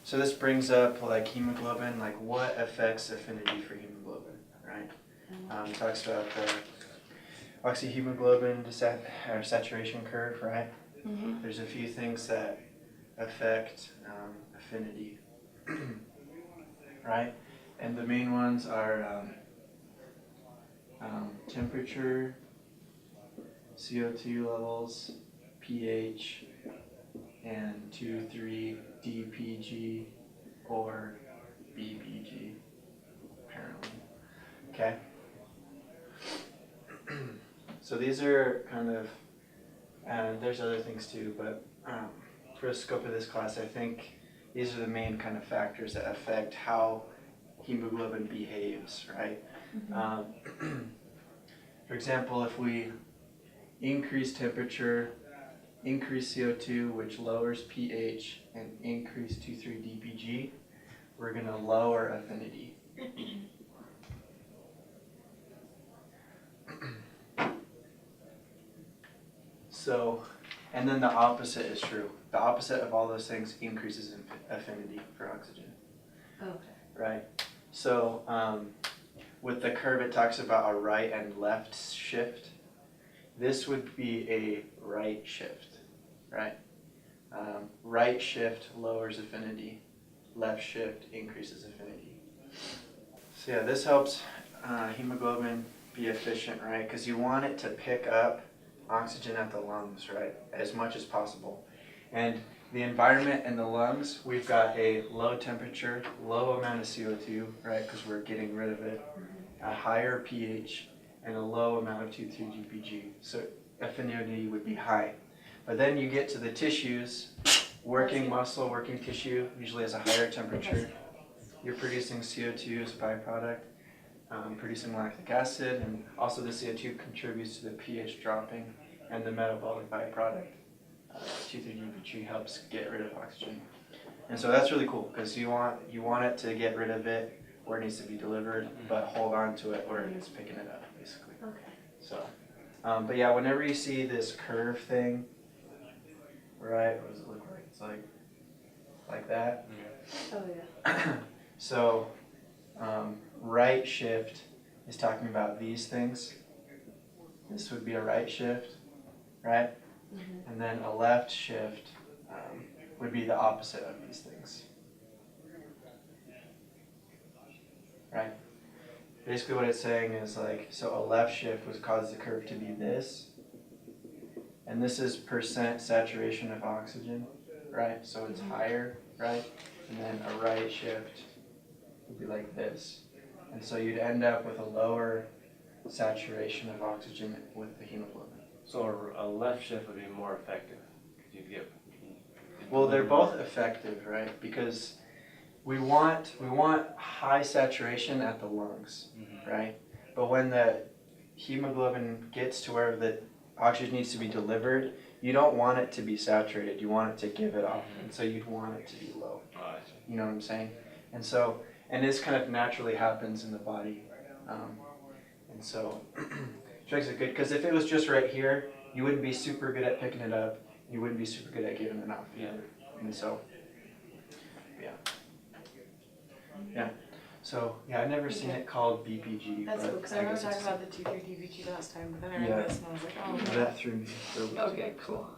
So this brings up like hemoglobin, like what affects affinity for hemoglobin, right? It talks about the oxyhemoglobin saturation curve, right? Mm-hmm. There's a few things that affect affinity, right? And the main ones are temperature, CO2 levels, pH, and 2,3 DPG or BPG, apparently. Okay? So these are kind of, there's other things too, but for the scope of this class, I think these are the main kind of factors that affect how hemoglobin behaves, right? Mm-hmm. For example, if we increase temperature, increase CO2, which lowers pH, and increase 2,3 DPG, we're going to lower affinity. So, and then the opposite is true. The opposite of all those things increases in affinity for oxygen. Okay. Right? So, with the curve, it talks about a right and left shift. This would be a right shift, right? Right shift lowers affinity. Left shift increases affinity. So yeah, this helps hemoglobin be efficient, right? Because you want it to pick up oxygen at the lungs, right? As much as possible. And the environment and the lungs, we've got a low temperature, low amount of CO2, right? Because we're getting rid of it. A higher pH and a low amount of 2,3 DPG. So affinity would be high. But then you get to the tissues, working muscle, working tissue, usually has a higher temperature. You're producing CO2 as a byproduct, producing lactic acid, and also the CO2 contributes to the pH dropping, and the metabolic byproduct, 2,3 DPG, helps get rid of oxygen. And so that's really cool, because you want it to get rid of it where it needs to be delivered, but hold on to it where it's picking it up, basically. Okay. So, but yeah, whenever you see this curve thing, right, what does it look like? It's like that. Oh yeah. So, right shift is talking about these things. This would be a right shift, right? Mm-hmm. And then a left shift would be the opposite of these things. Right? Basically what it's saying is like, so a left shift would cause the curve to be this, and this is percent saturation of oxygen, right? So it's higher, right? And then a right shift would be like this. And so you'd end up with a lower saturation of oxygen with the hemoglobin. So a left shift would be more effective. You'd get. Well, they're both effective, right? Because we want high saturation at the lungs, right? But when the hemoglobin gets to where the oxygen needs to be delivered, you don't want it to be saturated. You want it to give it off, and so you'd want it to be low. You know what I'm saying? And so, and this kind of naturally happens in the body, and so it makes it good. Because if it was just right here, you wouldn't be super good at picking it up. You wouldn't be super good at giving it off either. And so, yeah. So yeah, I've never seen it called BPG. That's but cool, because I remember talking about the 2,3 DPG last time, but then I read this and I was like, oh. That threw me. Okay, cool.